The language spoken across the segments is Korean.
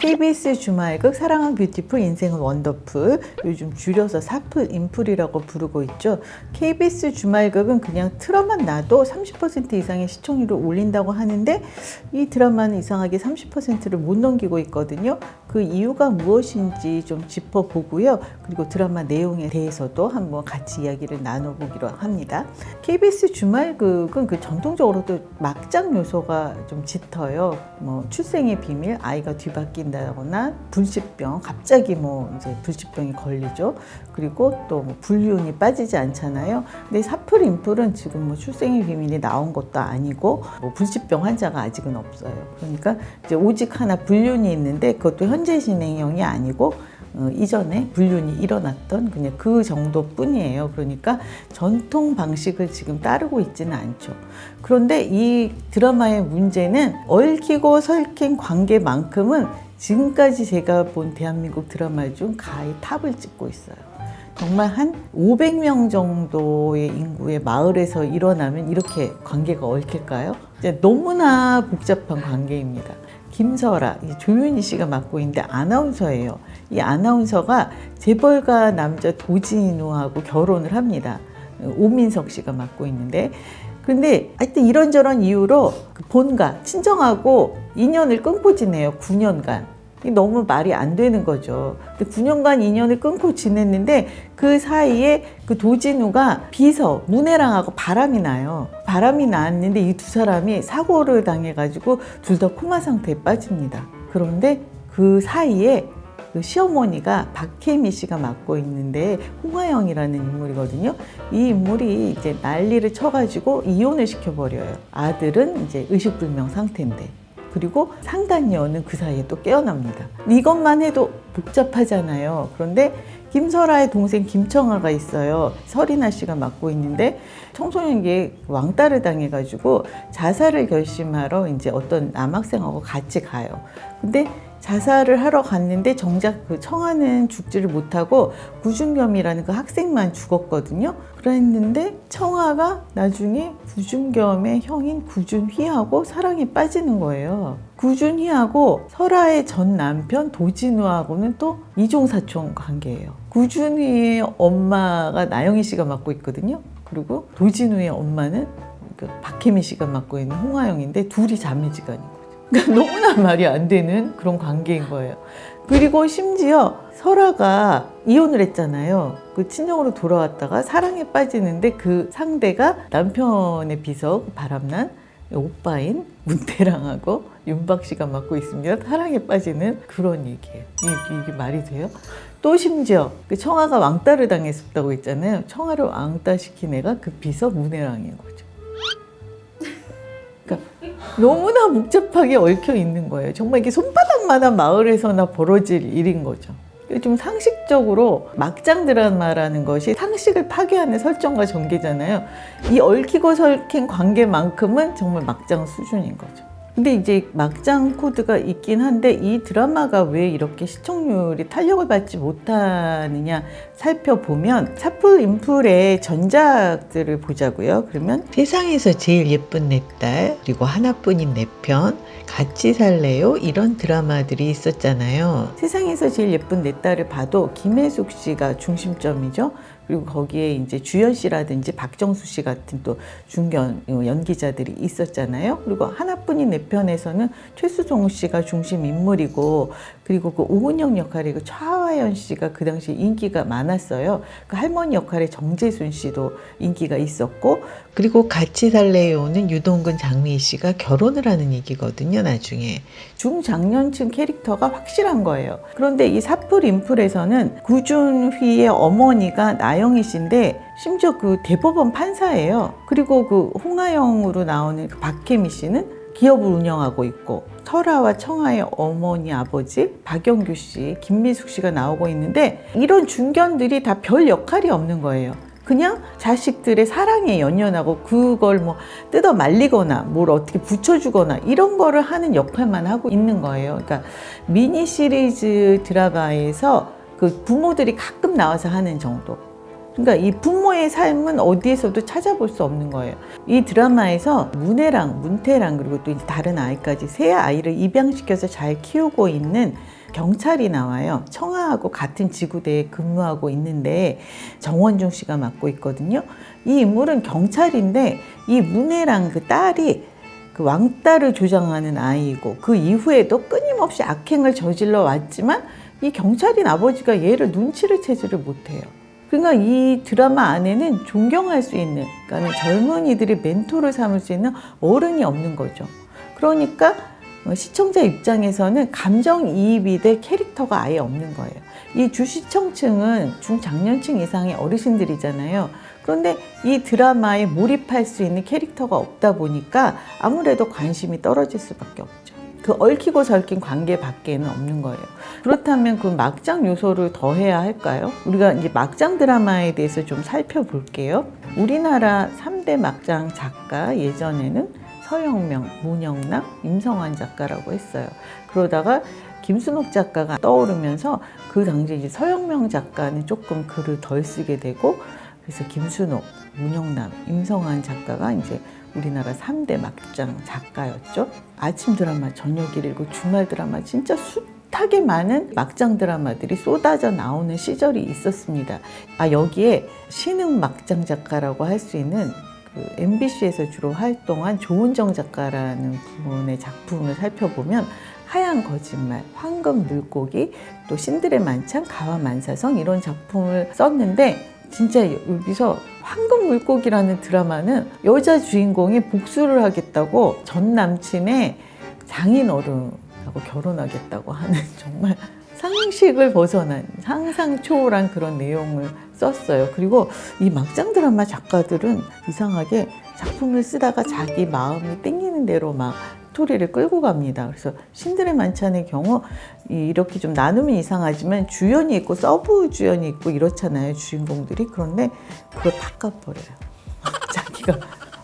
KBS 주말극 사랑은 뷰티풀 인생은 원더풀, 요즘 줄여서 사풀 인풀이라고 부르고 있죠. KBS 주말극은 그냥 틀어만 놔도 30% 이상의 시청률을 올린다고 하는데 이 드라마는 이상하게 30%를 못 넘기고 있거든요. 그 이유가 무엇인지 좀 짚어보고요. 그리고 드라마 내용에 대해서도 한번 같이 이야기를 나눠보기로 합니다. KBS 주말극은 그 전통적으로도 막장 요소가 좀 짙어요. 뭐 출생의 비밀, 아이가 뒤바뀐다거나 불치병, 갑자기 뭐 이제 불치병이 걸리죠. 그리고 또 뭐 불륜이 빠지지 않잖아요. 근데 사풀 인풀은 지금 뭐 출생의 비밀이 나온 것도 아니고 뭐 불치병 환자가 아직은 없어요. 그러니까 이제 오직 하나 불륜이 있는데 그것도 현재 진행형이 아니고 이전에 불륜이 일어났던 그냥 그 정도뿐이에요. 그러니까 전통 방식을 지금 따르고 있지는 않죠. 그런데 이 드라마의 문제는 얽히고 설킨 관계만큼은 지금까지 제가 본 대한민국 드라마 중 가히 탑을 찍고 있어요. 정말 한 500명 정도의 인구의 마을에서 일어나면 이렇게 관계가 얽힐까요? 이제 너무나 복잡한 관계입니다. 김설아, 조윤희 씨가 맡고 있는데 아나운서예요. 이 아나운서가 재벌가 남자 도진우하고 결혼을 합니다. 오민석 씨가 맡고 있는데, 그런데 하여튼 이런저런 이유로 그 본가, 친정하고 인연을 끊고 지내요. 9년간. 너무 말이 안 되는 거죠. 근데 9년간 인연을 끊고 지냈는데 그 사이에 그 도진우가 비서 문혜랑하고 바람이 나요. 바람이 났는데 이 두 사람이 사고를 당해가지고 둘 다 코마 상태에 빠집니다. 그런데 그 사이에 그 시어머니가 박혜미 씨가 맡고 있는데 홍화영이라는 인물이거든요. 이 인물이 이제 난리를 쳐가지고 이혼을 시켜버려요. 아들은 이제 의식불명 상태인데. 그리고 상간녀는 그 사이에 또 깨어납니다. 이것만 해도 복잡하잖아요. 그런데 김설아의 동생 김청아가 있어요. 설이나 씨가 맡고 있는데 청소년기에 왕따를 당해가지고 자살을 결심하러 이제 어떤 남학생하고 같이 가요. 근데 자살을 하러 갔는데 정작 그 청아는 죽지를 못하고 구준겸이라는 그 학생만 죽었거든요. 그랬는데 청아가 나중에 구준겸의 형인 구준휘하고 사랑에 빠지는 거예요. 구준휘하고 설아의 전 남편 도진우하고는 또 이종사촌 관계예요. 구준휘의 엄마가 나영희 씨가 맡고 있거든요. 그리고 도진우의 엄마는 그 박혜미 씨가 맡고 있는 홍화영인데 둘이 자매지간인 거예요. 그러니까 너무나 말이 안 되는 그런 관계인 거예요. 그리고 심지어 설아가 이혼을 했잖아요. 그 친정으로 돌아왔다가 사랑에 빠지는데 그 상대가 남편의 비서 바람난 오빠인 문태랑하고 윤박 씨가 맡고 있습니다. 사랑에 빠지는 그런 얘기예요. 이게 말이 돼요? 또 심지어 그 청아가 왕따를 당했었다고 했잖아요. 청아를 왕따시킨 애가 그 비서 문혜랑인 거죠. 그러니까 너무나 복잡하게 얽혀 있는 거예요. 정말 이게 손바닥만한 마을에서나 벌어질 일인 거죠. 좀 상식적으로 막장 드라마라는 것이 상식을 파괴하는 설정과 전개잖아요. 이 얽히고 설킨 관계만큼은 정말 막장 수준인 거죠. 근데 이제 막장 코드가 있긴 한데 이 드라마가 왜 이렇게 시청률이 탄력을 받지 못하느냐 살펴보면 사풀 인풀의 전작들을 보자고요. 그러면 세상에서 제일 예쁜 내 딸, 그리고 하나뿐인 내 편, 같이 살래요? 이런 드라마들이 있었잖아요. 세상에서 제일 예쁜 내 딸을 봐도 김혜숙 씨가 중심점이죠. 그리고 거기에 이제 주연 씨라든지 박정수 씨 같은 또 중견 연기자들이 있었잖아요. 그리고 하나뿐인 내 편에서는 최수종 씨가 중심 인물이고, 그리고 그 오은영 역할의 그 차화연 씨가 그 당시 인기가 많았어요. 그 할머니 역할의 정재순 씨도 인기가 있었고, 그리고 같이 살래요는 유동근 장미희 씨가 결혼을 하는 얘기거든요. 나중에 중장년층 캐릭터가 확실한 거예요. 그런데 이 사풀 인풀에서는 구준휘의 어머니가 나영희 씨인데 심지어 그 대법원 판사예요. 그리고 그 홍하영으로 나오는 그 박혜미 씨는 기업을 운영하고 있고, 설아와 청아의 어머니 아버지 박영규 씨, 김미숙 씨가 나오고 있는데 이런 중견들이 다 별 역할이 없는 거예요. 그냥 자식들의 사랑에 연연하고 그걸 뭐 뜯어 말리거나 뭘 어떻게 붙여주거나 이런 거를 하는 역할만 하고 있는 거예요. 그러니까 미니 시리즈 드라마에서 그 부모들이 가끔 나와서 하는 정도. 그러니까 이 부모의 삶은 어디에서도 찾아볼 수 없는 거예요. 이 드라마에서 문태랑 그리고 또 다른 아이까지 세 아이를 입양시켜서 잘 키우고 있는 경찰이 나와요. 청아하고 같은 지구대에 근무하고 있는데 정원중 씨가 맡고 있거든요. 이 인물은 경찰인데 이 문혜랑 그 딸이 그 왕따를 조장하는 아이이고 그 이후에도 끊임없이 악행을 저질러 왔지만 이 경찰인 아버지가 얘를 눈치를 채지를 못해요. 그러니까 이 드라마 안에는 존경할 수 있는, 그러니까 젊은이들이 멘토를 삼을 수 있는 어른이 없는 거죠. 그러니까 시청자 입장에서는 감정이입이 될 캐릭터가 아예 없는 거예요. 이 주시청층은 중장년층 이상의 어르신들이잖아요. 그런데 이 드라마에 몰입할 수 있는 캐릭터가 없다 보니까 아무래도 관심이 떨어질 수밖에 없죠. 그 얽히고 설킨 관계 밖에는 없는 거예요. 그렇다면 그 막장 요소를 더해야 할까요? 우리가 이제 막장 드라마에 대해서 좀 살펴볼게요. 우리나라 3대 막장 작가, 예전에는 서영명, 문영남, 임성환 작가라고 했어요. 그러다가 김순옥 작가가 떠오르면서 그 당시 이제 서영명 작가는 조금 글을 덜 쓰게 되고, 그래서 김순옥, 문영남, 임성환 작가가 이제 우리나라 3대 막장 작가였죠. 아침 드라마, 저녁 119, 주말 드라마 진짜 숱하게 많은 막장 드라마들이 쏟아져 나오는 시절이 있었습니다. 여기에 신흥 막장 작가라고 할 수 있는 그 MBC에서 주로 활동한 조은정 작가라는 분의 작품을 살펴보면 하얀 거짓말, 황금 물고기, 또 신들의 만찬, 가와 만사성 이런 작품을 썼는데, 진짜 여기서 황금 물고기라는 드라마는 여자 주인공이 복수를 하겠다고 전 남친의 장인어른하고 결혼하겠다고 하는 정말 상식을 벗어난 상상 초월한 그런 내용을 썼어요. 그리고 이 막장 드라마 작가들은 이상하게 작품을 쓰다가 자기 마음이 땡기는 대로 막 스토리를 끌고 갑니다. 그래서 신들의 만찬의 경우 이렇게 좀 나누면 이상하지만 주연이 있고 서브 주연이 있고 이렇잖아요, 주인공들이. 그런데 그걸 바꿔버려요. 자기가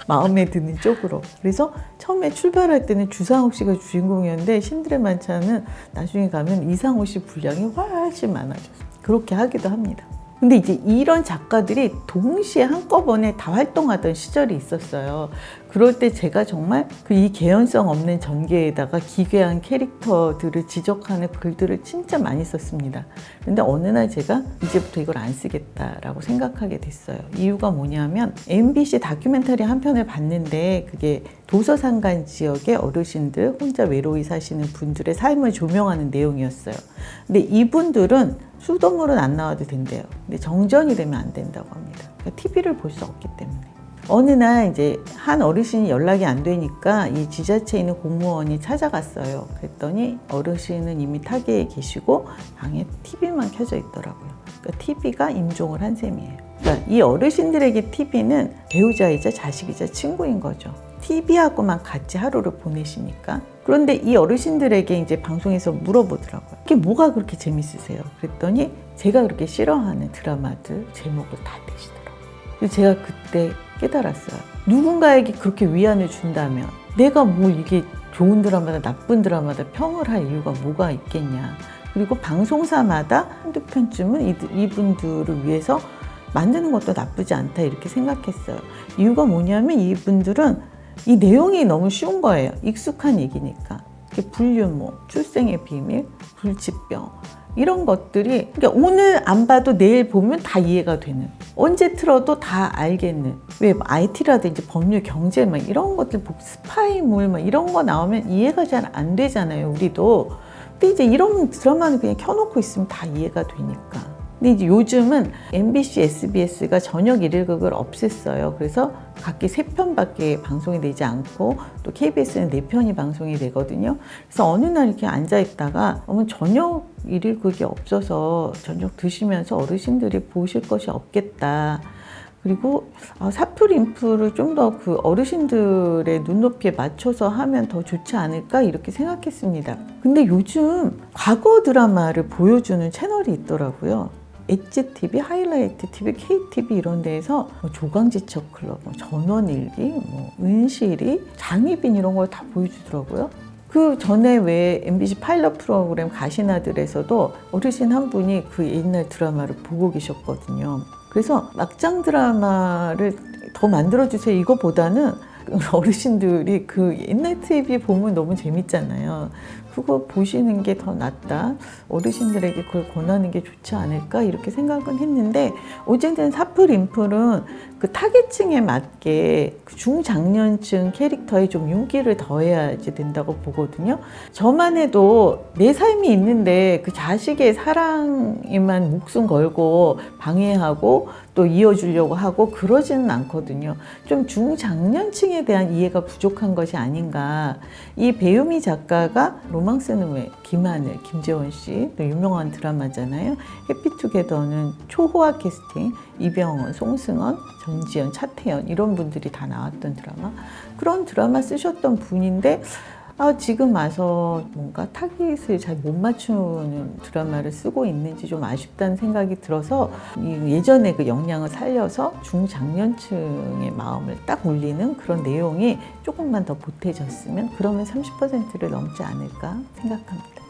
마음에 드는 쪽으로. 그래서 처음에 출발할 때는 주상욱 씨가 주인공이었는데 신들의 만찬은 나중에 가면 이상호 씨 분량이 훨씬 많아졌어요. 그렇게 하기도 합니다. 근데 이제 이런 작가들이 동시에 한꺼번에 다 활동하던 시절이 있었어요. 그럴 때 제가 정말 이 개연성 없는 전개에다가 기괴한 캐릭터들을 지적하는 글들을 진짜 많이 썼습니다. 근데 어느 날 제가 이제부터 이걸 안 쓰겠다라고 생각하게 됐어요. 이유가 뭐냐면 MBC 다큐멘터리 한 편을 봤는데 그게 도서상간 지역의 어르신들, 혼자 외로이 사시는 분들의 삶을 조명하는 내용이었어요. 근데 이분들은 수돗물은 안 나와도 된대요. 근데 정전이 되면 안 된다고 합니다. 그러니까 TV를 볼 수 없기 때문에. 어느 날 이제 한 어르신이 연락이 안 되니까 이 지자체에 있는 공무원이 찾아갔어요. 그랬더니 어르신은 이미 타계에 계시고 방에 TV만 켜져 있더라고요. 그러니까 TV가 임종을 한 셈이에요. 그러니까 이 어르신들에게 TV는 배우자이자 자식이자 친구인 거죠. TV하고만 같이 하루를 보내시니까. 그런데 이 어르신들에게 이제 방송에서 물어보더라고요. 이게 뭐가 그렇게 재밌으세요? 그랬더니 제가 그렇게 싫어하는 드라마들 제목을 다 대시더라고요. 그래서 제가 그때 깨달았어요. 누군가에게 그렇게 위안을 준다면 내가 뭐 이게 좋은 드라마다 나쁜 드라마다 평을 할 이유가 뭐가 있겠냐. 그리고 방송사마다 한두 편쯤은 이분들을 위해서 만드는 것도 나쁘지 않다 이렇게 생각했어요. 이유가 뭐냐면 이분들은 이 내용이 너무 쉬운 거예요. 익숙한 얘기니까. 불륜모, 출생의 비밀, 불치병 이런 것들이 그러니까 오늘 안 봐도 내일 보면 다 이해가 되는, 언제 틀어도 다 알겠는, 왜 IT라든지 법률, 경제 막 이런 것들, 스파이물 막 이런 거 나오면 이해가 잘 안 되잖아요, 우리도. 근데 이제 이런 드라마는 그냥 켜놓고 있으면 다 이해가 되니까. 근데 이제 요즘은 MBC, SBS가 저녁 1일극을 없앴어요. 그래서 각기 3편밖에 방송이 되지 않고 또 KBS는 4편이 방송이 되거든요. 그래서 어느 날 이렇게 앉아있다가 저녁 1일극이 없어서 저녁 드시면서 어르신들이 보실 것이 없겠다. 그리고 사풀 인프를 좀 더 그 어르신들의 눈높이에 맞춰서 하면 더 좋지 않을까 이렇게 생각했습니다. 근데 요즘 과거 드라마를 보여주는 채널이 있더라고요. 엣지TV, 하이라이트TV, KTV 이런 데에서 조강지척 클럽, 전원일기, 은실이, 장희빈 이런 걸 다 보여주더라고요. 그 전에 왜 MBC 파일럿 프로그램 가시나들에서도 어르신 한 분이 그 옛날 드라마를 보고 계셨거든요. 그래서 막장 드라마를 더 만들어주세요 이거보다는 어르신들이 그 옛날 TV 보면 너무 재밌잖아요. 그거 보시는 게 더 낫다. 어르신들에게 그걸 권하는 게 좋지 않을까 이렇게 생각은 했는데 어쨌든 사플 인플은 그 타겟층에 맞게 그 중장년층 캐릭터에 좀 윤기를 더해야지 된다고 보거든요. 저만 해도 내 삶이 있는데 그 자식의 사랑에만 목숨 걸고 방해하고 또 이어주려고 하고 그러지는 않거든요. 좀 중장년층에 대한 이해가 부족한 것이 아닌가. 이 배우미 작가가 로망스는 왜 김하늘, 김재원 씨, 또 유명한 드라마잖아요. 해피투게더는 초호화 캐스팅, 이병헌, 송승헌, 전지현, 차태현 이런 분들이 다 나왔던 드라마. 그런 드라마 쓰셨던 분인데 지금 와서 뭔가 타깃을 잘 못 맞추는 드라마를 쓰고 있는지 좀 아쉽다는 생각이 들어서 예전에 그 역량을 살려서 중장년층의 마음을 딱 울리는 그런 내용이 조금만 더 보태졌으면 그러면 30%를 넘지 않을까 생각합니다.